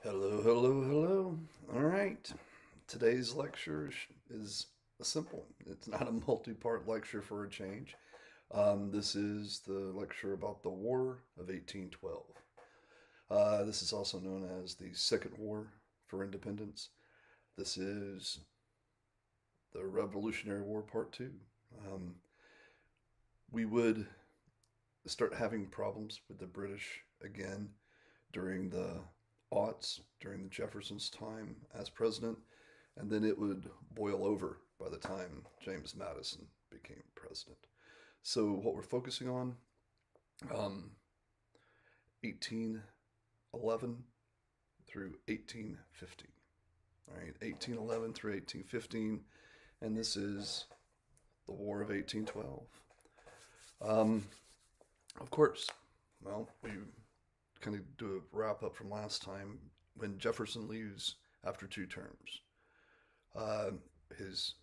Hello, hello, hello. All right. Today's lecture is a simple one. It's not a multi-part lecture for a change. This is the lecture about the War of 1812. This is also known as the Second War for Independence. This is the Revolutionary War Part Two. Um, we would start having problems with the British again during the aughts, during the Jefferson's time as president, and then it would boil over by the time James Madison became president. So what we're focusing on, 1811 through 1815. All right, 1811 through 1815, and this is the War of 1812. Um, of course, well, we kind of do a wrap up from last time when Jefferson leaves after two terms. Uh, his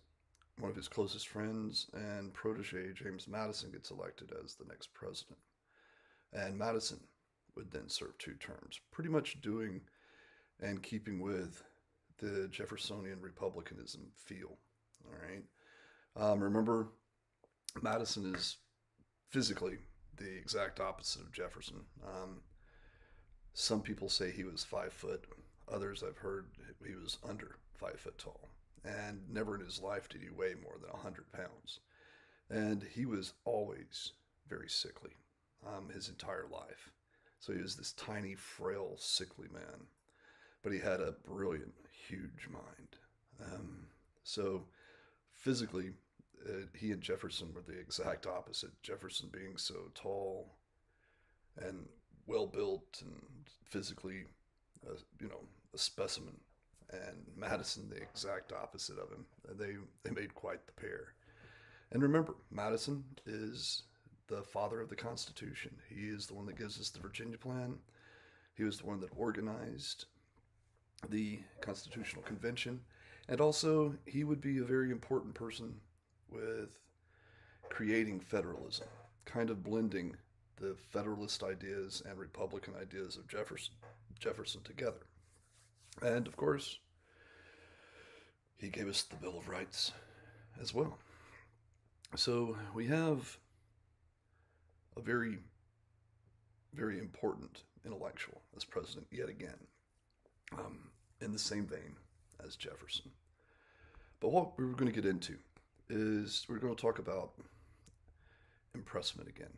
One of his closest friends and protege, James Madison, gets elected as the next president, and Madison would then serve two terms, pretty much doing and keeping with the Jeffersonian republicanism feel. All right. Remember, Madison is physically the exact opposite of Jefferson. Some people say he was 5 foot. Others I've heard he was under 5 foot tall. And never in his life did he weigh more than 100 pounds. And he was always very sickly his entire life. So he was this tiny, frail, sickly man. But he had a brilliant, huge mind. So physically, he and Jefferson were the exact opposite. Jefferson being so tall and well built and physically, a specimen, and Madison the exact opposite of him. They made quite the pair. And remember, Madison is the father of the Constitution. He is the one that gives us the Virginia Plan. He was the one that organized the Constitutional Convention, and also he would be a very important person with creating federalism, kind of blending the Federalist ideas and Republican ideas of Jefferson together. And of course, he gave us the Bill of Rights as well. So we have a very, very important intellectual as president yet again, in the same vein as Jefferson. But what we're going to get into is we're going to talk about impressment again.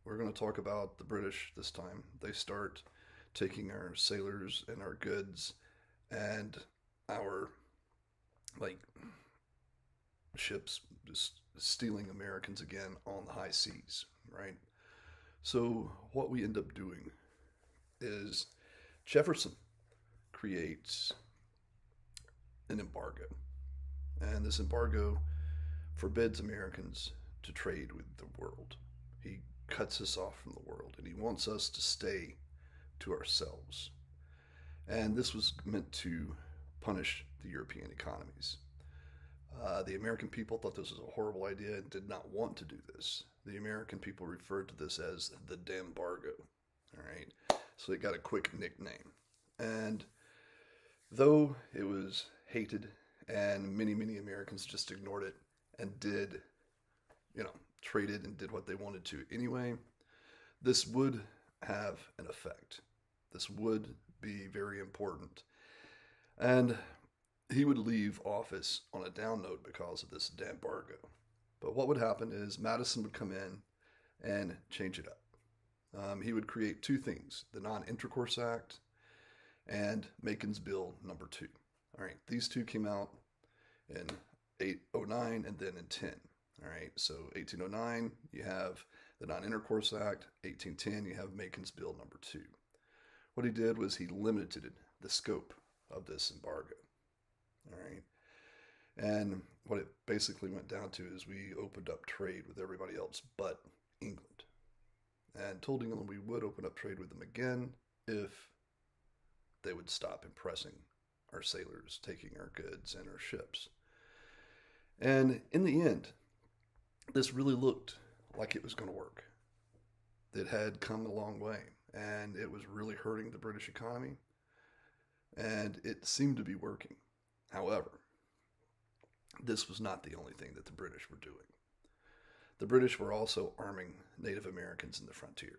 We're going to talk about the British this time. They start taking our sailors and our goods and our, like, ships, just stealing Americans again on the high seas, right? So what we end up doing is Jefferson creates an embargo. And this embargo forbids Americans to trade with the world. He cuts us off from the world, and he wants us to stay to ourselves. And this was meant to punish the European economies. The American people thought this was a horrible idea and did not want to do this. The American people referred to this as the Dambargo. All right, so it got a quick nickname. And though it was hated and many, many Americans just ignored it and did, traded and did what they wanted to anyway, this would have an effect. This would be very important. And he would leave office on a down note because of this embargo. But what would happen is Madison would come in and change it up. He would create two things: the Non-Intercourse Act and Macon's Bill number 2. All right, these two came out in 809 and then in 10. All right, so 1809, you have the Non-Intercourse Act. 1810, you have Macon's Bill number 2. What he did was he limited the scope of this embargo. All right, and what it basically went down to is we opened up trade with everybody else but England, and told England we would open up trade with them again if they would stop impressing our sailors, taking our goods and our ships. And in the end, this really looked like it was going to work. It had come a long way, and it was really hurting the British economy. and it seemed to be working. However, this was not the only thing that the British were doing. The British were also arming Native Americans in the frontier,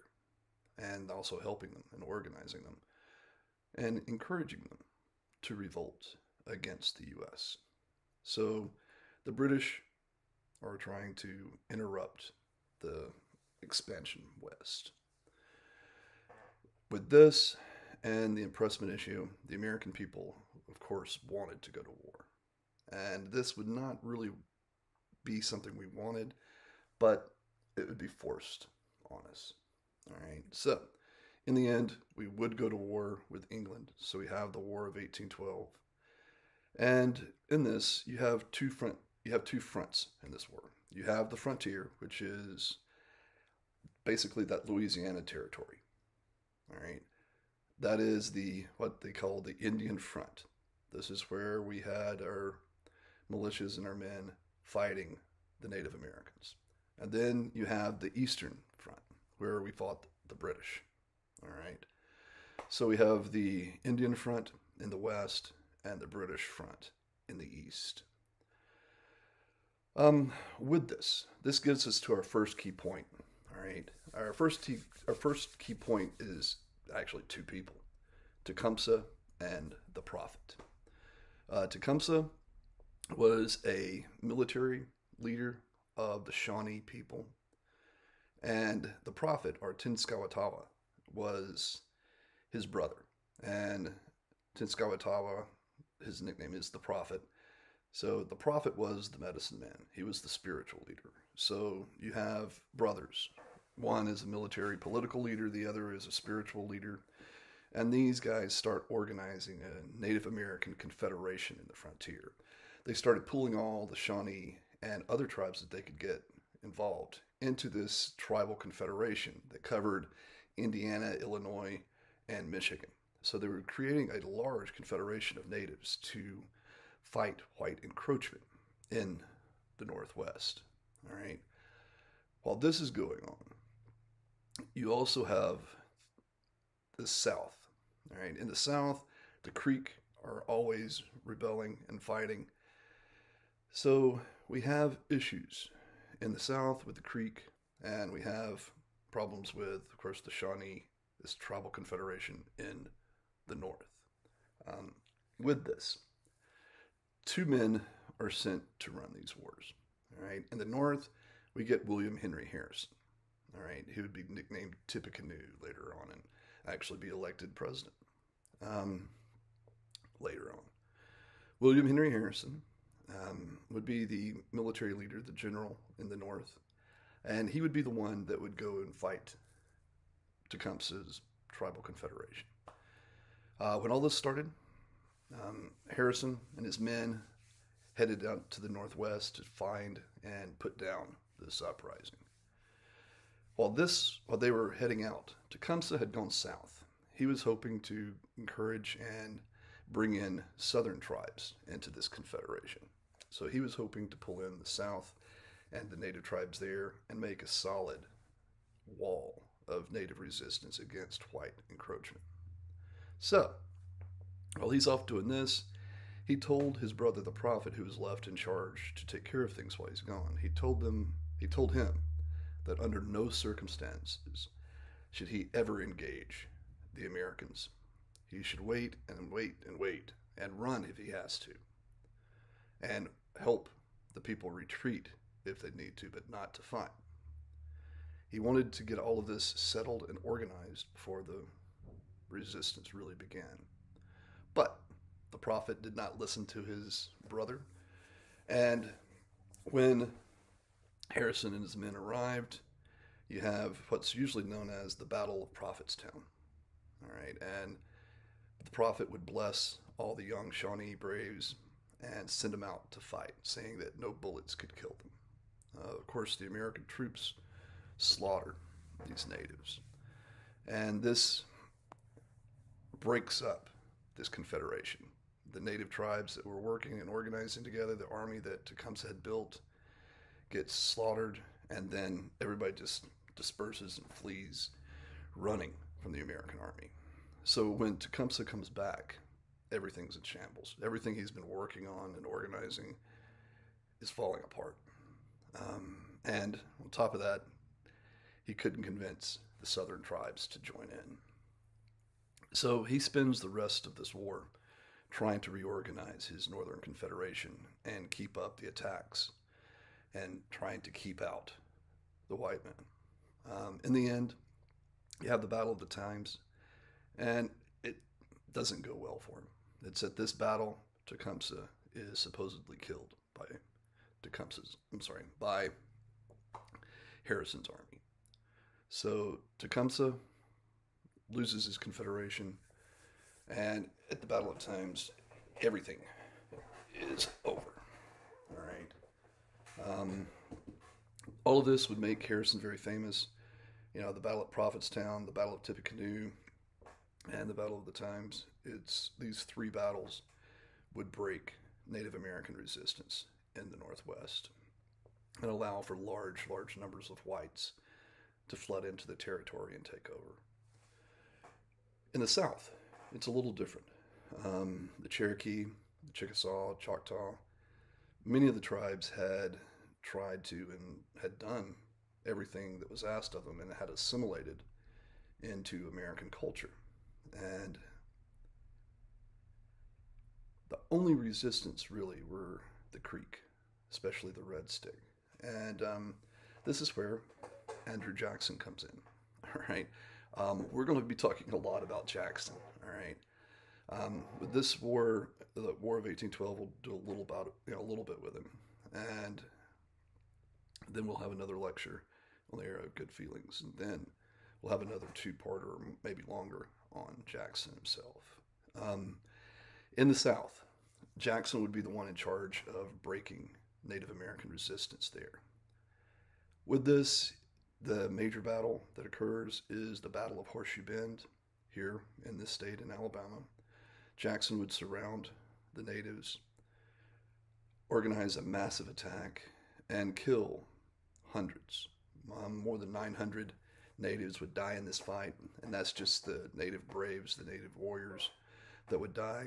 and also helping them and organizing them and encouraging them to revolt against the U.S. So the British are trying to interrupt the expansion west. With this and the impressment issue, the American people, of course, wanted to go to war. And this would not really be something we wanted, but it would be forced on us. All right. So, in the end, we would go to war with England. So we have the War of 1812. And in this, you have two fronts in this war. You have the frontier, which is basically that Louisiana territory. All right. That is what they call the Indian Front. This is where we had our militias and our men fighting the Native Americans. And then you have the Eastern Front, where we fought the British. All right. So we have the Indian Front in the west and the British Front in the east. With this gives us to our first key point. All right. Our first key point is actually two people, Tecumseh and the Prophet. Tecumseh was a military leader of the Shawnee people, and the Prophet, or Tenskwatawa, was his brother. And Tenskwatawa, his nickname is the Prophet. So the Prophet was the medicine man. He was the spiritual leader. So you have brothers. One is a military political leader, the other is a spiritual leader. And these guys start organizing a Native American confederation in the frontier. They started pulling all the Shawnee and other tribes that they could get involved into this tribal confederation that covered Indiana, Illinois, and Michigan. So they were creating a large confederation of natives to fight white encroachment in the Northwest. All right. While this is going on, you also have the South. All right. In the South, the Creek are always rebelling and fighting. So we have issues in the South with the Creek, and we have problems with, of course, the Shawnee, this tribal confederation in the North. With this, two men are sent to run these wars. All right. In the North, we get William Henry Harrison. All right. He would be nicknamed Tippecanoe later on and actually be elected president later on. William Henry Harrison would be the military leader, the general in the North, and he would be the one that would go and fight Tecumseh's tribal confederation. When all this started, Harrison and his men headed out to the Northwest to find and put down this uprising. While they were heading out, Tecumseh had gone south. He was hoping to encourage and bring in southern tribes into this confederation. So he was hoping to pull in the South and the native tribes there and make a solid wall of native resistance against white encroachment. So, while he's off doing this, he told his brother the Prophet, who was left in charge to take care of things while he's gone, he told him that under no circumstances should he ever engage the Americans. He should wait and wait and wait and run if he has to, and help the people retreat if they need to, but not to fight. He wanted to get all of this settled and organized before the resistance really began. But the Prophet did not listen to his brother, and when Harrison and his men arrived, you have what's usually known as the Battle of Prophetstown. All right, and the Prophet would bless all the young Shawnee braves and send them out to fight, saying that no bullets could kill them. Of course, the American troops slaughtered these natives, and this breaks up this confederation. The native tribes that were working and organizing together, the army that Tecumseh had built, gets slaughtered, and then everybody just disperses and flees, running from the American army. So when Tecumseh comes back everything's in shambles. Everything he's been working on and organizing is falling apart. And on top of that, he couldn't convince the southern tribes to join in. So he spends the rest of this war trying to reorganize his Northern Confederation and keep up the attacks and trying to keep out the white men. In the end, you have the Battle of the Thames, and it doesn't go well for him. It's at this battle Tecumseh is supposedly killed by Harrison's army. So Tecumseh loses his Confederation, and at the Battle of Thames, everything is over. All right. All of this would make Harrison very famous. You know, the Battle at Prophetstown, the Battle of Tippecanoe, and the Battle of the Thames. It's these three battles would break Native American resistance in the Northwest and allow for large numbers of whites to flood into the territory and take over. In the South, it's a little different. The Cherokee, the Chickasaw, Choctaw, many of the tribes had tried to and had done everything that was asked of them and had assimilated into American culture. And the only resistance really were the Creek, especially the Red Stick. And this is where Andrew Jackson comes in. All right. We're going to be talking a lot about Jackson. All right. But this war, the War of 1812, we'll do a little bit with him. And then we'll have another lecture on the era of good feelings. And then we'll have another two-parter, or maybe longer, on Jackson himself. In the South, Jackson would be the one in charge of breaking Native American resistance there. With this, the major battle that occurs is the Battle of Horseshoe Bend here in this state in Alabama. Jackson would surround the natives, organize a massive attack, and kill hundreds. More than 900 natives would die in this fight, and that's just the native braves, the native warriors that would die.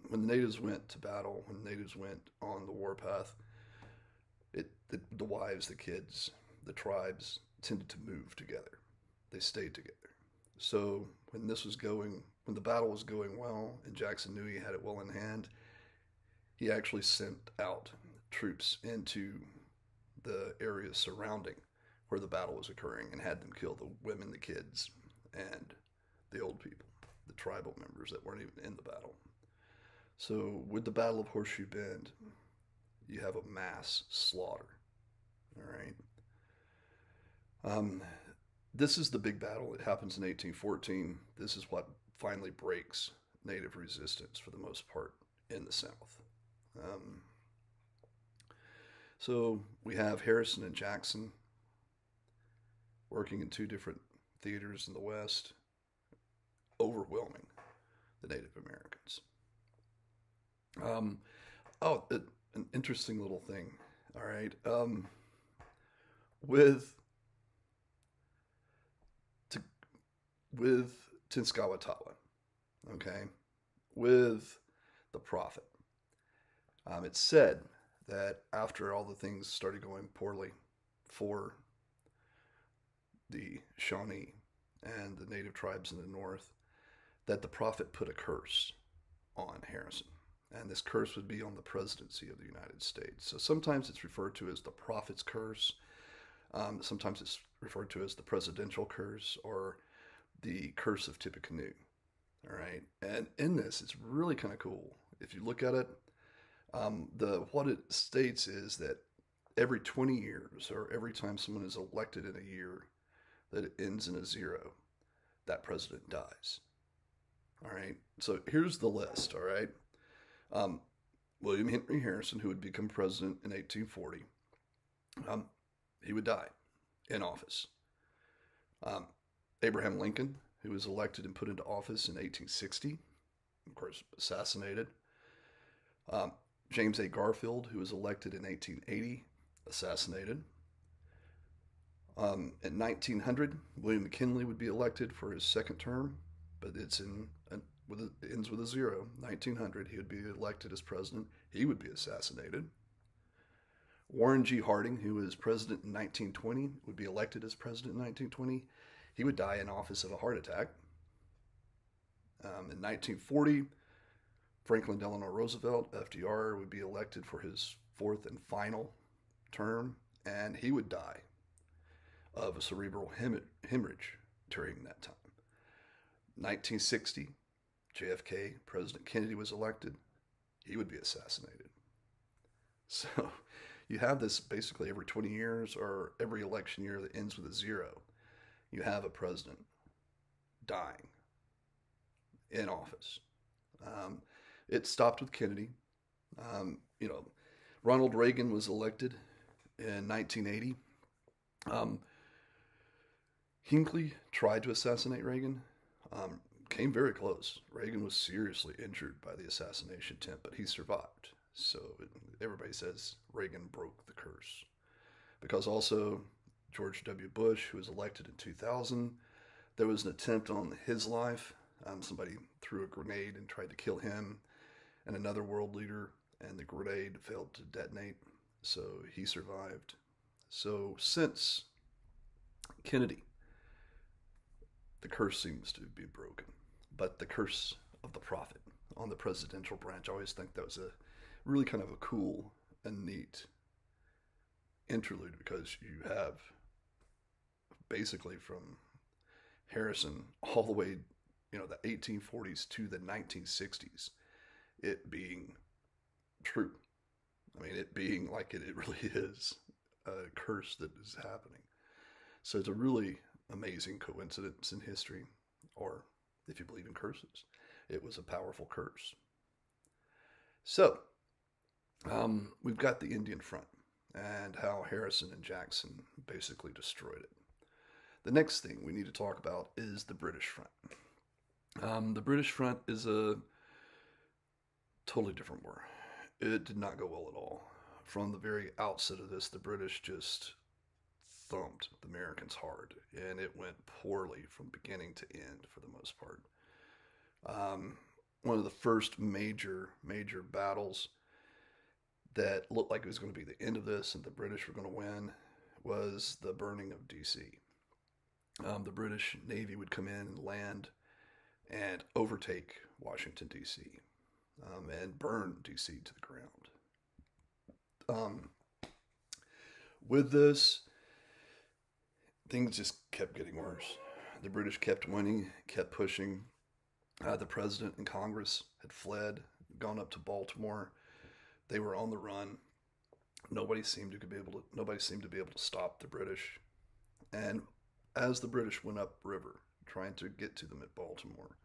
When the natives went to battle, when the natives went on the warpath, the wives, the kids, the tribes tended to move together. They stayed together. So when the battle was going well, and Jackson knew he had it well in hand, he actually sent out troops into the areas surrounding where the battle was occurring and had them kill the women, the kids, and the old people, the tribal members that weren't even in the battle. So with the Battle of Horseshoe Bend, you have a mass slaughter. All right. This is the big battle. It happens in 1814. This is what finally breaks Native resistance for the most part in the South. So we have Harrison and Jackson working in two different theaters in the West, overwhelming the Native Americans. An interesting little thing. All right. With Tinskawatawa, okay, with the prophet, it's said that after all the things started going poorly for the Shawnee and the native tribes in the north, that the prophet put a curse on Harrison. And this curse would be on the presidency of the United States. So sometimes it's referred to as the prophet's curse. Sometimes it's referred to as the presidential curse or the curse of Tippecanoe. All right. And in this, it's really kind of cool. If you look at it, what it states is that every 20 years or every time someone is elected in a year that it ends in a 0, that president dies. All right. So here's the list. All right. William Henry Harrison, who would become president in 1840, he would die in office. Abraham Lincoln, who was elected and put into office in 1860, of course, assassinated. James A. Garfield, who was elected in 1880, assassinated. In 1900, William McKinley would be elected for his second term, but it's ends with a zero. 1900, he would be elected as president. He would be assassinated. Warren G. Harding, who was president in 1920, would be elected as president in 1920. He would die in office of a heart attack. In 1940, Franklin Delano Roosevelt, FDR, would be elected for his fourth and final term, and he would die of a cerebral hemorrhage during that time. 1960, JFK, President Kennedy was elected. He would be assassinated. So you have this basically every 20 years or every election year that ends with a zero. You have a president dying in office. It stopped with Kennedy. Ronald Reagan was elected in 1980. Hinckley tried to assassinate Reagan. Came very close. Reagan was seriously injured by the assassination attempt, but he survived. So everybody says Reagan broke the curse. Because also George W. Bush, who was elected in 2000, there was an attempt on his life. Somebody threw a grenade and tried to kill him and another world leader, and the grenade failed to detonate, so he survived. So since Kennedy, the curse seems to be broken. But the curse of the prophet on the presidential branch, I always think that was a really kind of a cool and neat interlude, because you have basically from Harrison all the way, the 1840s to the 1960s, it being true. I mean, it being like it really is a curse that is happening. So it's a really amazing coincidence in history, or if you believe in curses, it was a powerful curse. So, we've got the Indian front and how Harrison and Jackson basically destroyed it. The next thing we need to talk about is the British front. The British front is a totally different war. It did not go well at all. From the very outset of this, the British just thumped the Americans hard, and it went poorly from beginning to end for the most part. One of the first major battles that looked like it was going to be the end of this and the British were going to win was the burning of D.C. The British Navy would come in and land and overtake Washington, D.C., and burn D.C. to the ground. With this, things just kept getting worse. The British kept winning, kept pushing. The president and Congress had fled, gone up to Baltimore. They were on the run. Nobody seemed to be able to stop the British. And as the British went upriver, trying to get to them at Baltimore,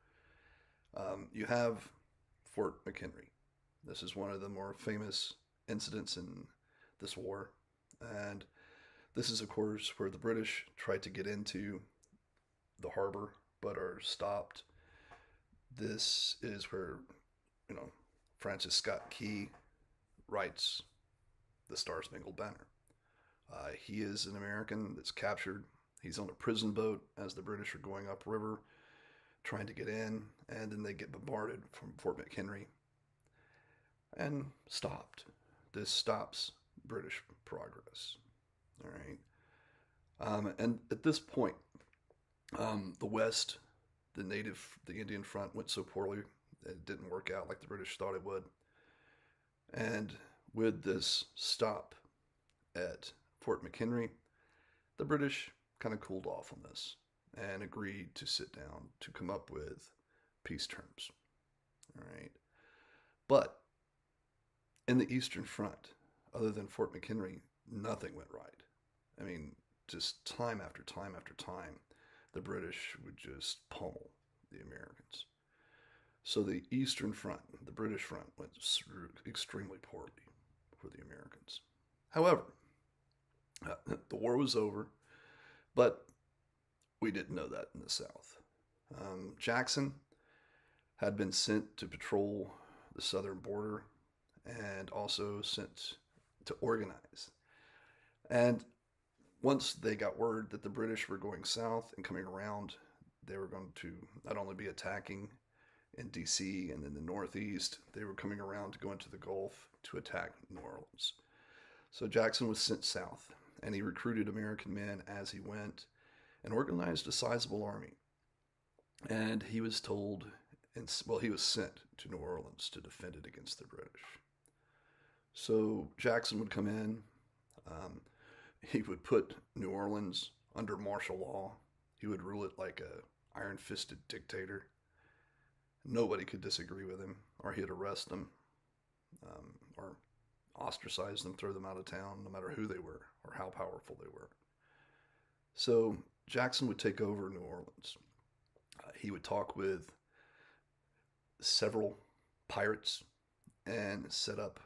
you have Fort McHenry. This is one of the more famous incidents in this war. And this is, of course, where the British tried to get into the harbor, but are stopped. This is where, Francis Scott Key writes the Star-Spangled Banner. He is an American that's captured. He's on a prison boat as the British are going upriver, trying to get in, and then they get bombarded from Fort McHenry and stopped. This stops British progress. All right. And at this point, the West, the Indian front went so poorly, it didn't work out like the British thought it would. And with this stop at Fort McHenry, the British kind of cooled off on this and agreed to sit down to come up with peace terms. All right. But in the Eastern Front, other than Fort McHenry, nothing went right. I mean, just time after time after time, the British would just pummel the Americans. So the Eastern Front, the British front, went extremely poorly for the Americans. However, the war was over, but we didn't know that in the South. Jackson had been sent to patrol the southern border and also sent to organize. And once they got word that the British were going south and coming around, they were going to not only be attacking in D.C. and in the Northeast. They were coming around to go into the Gulf to attack New Orleans. So Jackson was sent south, and he recruited American men as he went and organized a sizable army. And he was told, he was sent to New Orleans to defend it against the British. So Jackson would come in. He would put New Orleans under martial law. He would rule it like a iron-fisted dictator. Nobody could disagree with him, or he'd arrest them, or ostracize them, throw them out of town, no matter who they were or how powerful they were. So Jackson would take over New Orleans. He would talk with several pirates and set up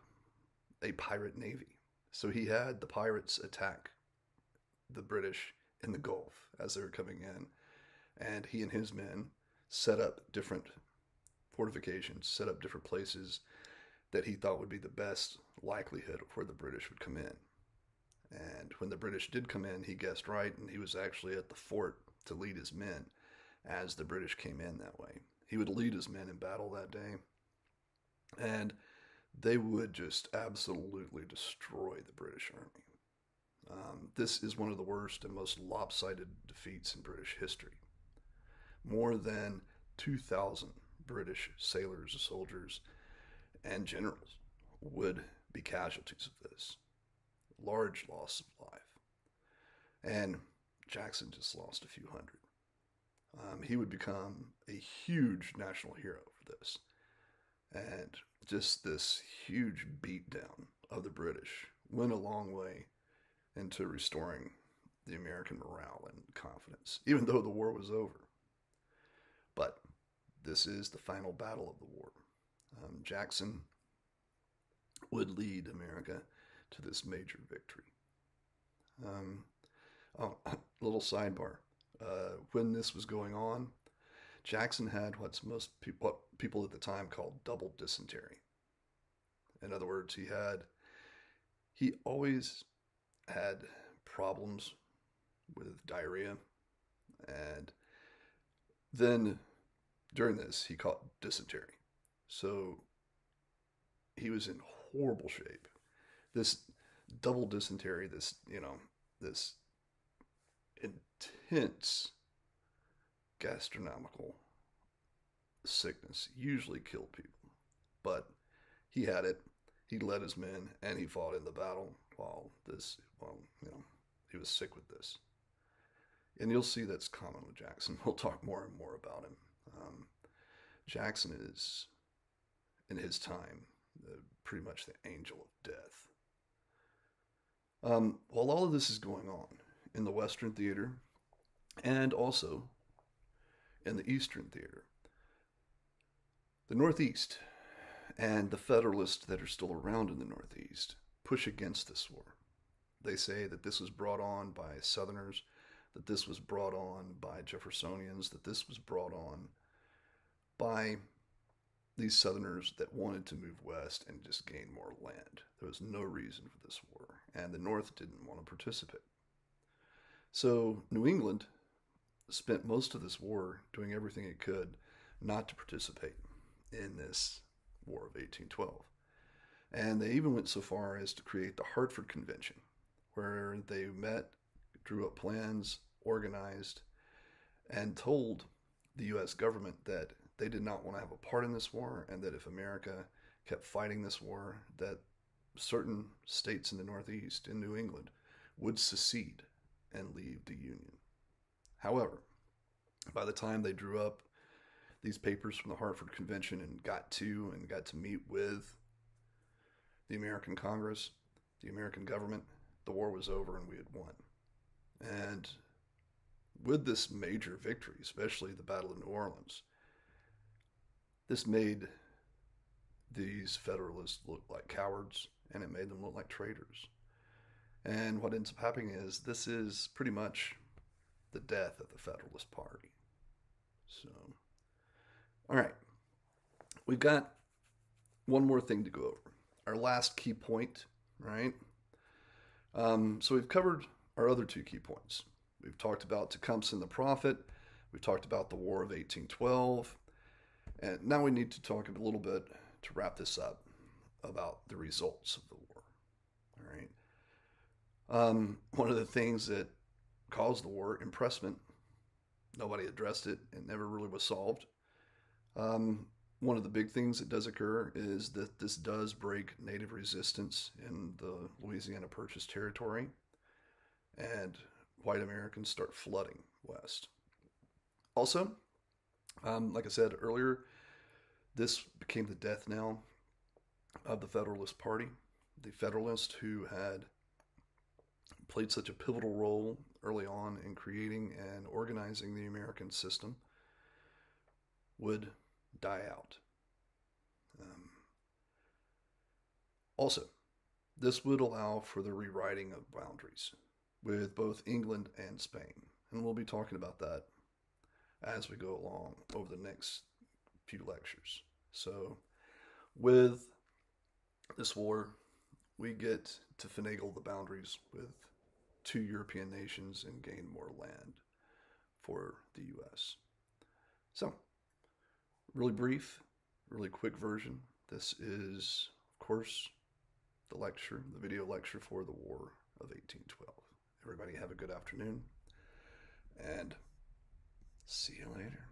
a pirate navy. So he had the pirates attack the British in the Gulf as they were coming in, and he and his men set up different fortifications, set up different places that he thought would be the best likelihood of where the British would come in. And when the British did come in, he guessed right, and he was actually at the fort to lead his men as the British came in that way. He would lead his men in battle that day, and they would just absolutely destroy the British army. This is one of the worst and most lopsided defeats in British history. More than 2,000 British sailors, soldiers, and generals would be casualties of this. Large loss of life. And Jackson just lost a few hundred. He would become a huge national hero for this. And just this huge beatdown of the British went a long way into restoring the American morale and confidence, even though the war was over. But this is the final battle of the war. Jackson would lead America to this major victory. Little sidebar. When this was going on, Jackson had what people at the time called double dysentery. In other words, he always had problems with diarrhea, and then during this he caught dysentery. So he was in horrible shape. This double dysentery, this intense gastronomical sickness usually killed people. But he had it. He led his men, and he fought in the battle he was sick with this. And you'll see that's common with Jackson. We'll talk more and more about him. Jackson is, in his time, pretty much the angel of death. While all of this is going on in the Western Theater and also in the Eastern Theater, the Northeast and the Federalists that are still around in the Northeast push against this war. They say that this was brought on by Southerners, that this was brought on by Jeffersonians, that this was brought on by these Southerners that wanted to move west and just gain more land. There was no reason for this war, and the North didn't want to participate. So New England spent most of this war doing everything it could not to participate in this War of 1812. And they even went so far as to create the Hartford Convention, where they met, drew up plans, organized, and told the U.S. government that they did not want to have a part in this war, and that if America kept fighting this war, that certain states in the Northeast, in New England, would secede and leave the Union. However, by the time they drew up these papers from the Hartford Convention and got to meet with the American Congress, the American government, the war was over and we had won. And with this major victory, especially the Battle of New Orleans, this made these Federalists look like cowards, and it made them look like traitors. And what ends up happening is this is pretty much the death of the Federalist Party. So, all right, we've got one more thing to go over. Our last key point, right? So we've covered our other two key points. We've talked about Tecumseh the Prophet. We've talked about the War of 1812. And now we need to talk a little bit to wrap this up about the results of the war. All right. One of the things that caused the war, impressment, nobody addressed it. It never really was solved. One of the big things that does occur is that this does break native resistance in the Louisiana Purchase territory, and white Americans start flooding west. Also, like I said earlier, this became the death knell of the Federalist Party. The Federalists, who had played such a pivotal role early on in creating and organizing the American system, would die out. Also, this would allow for the rewriting of boundaries with both England and Spain. And we'll be talking about that as we go along over the next few lectures. So, with this war, we get to finagle the boundaries with two European nations and gain more land for the U.S. So, really brief, really quick version. This is, of course, the video lecture for the War of 1812. Everybody have a good afternoon, and see you later.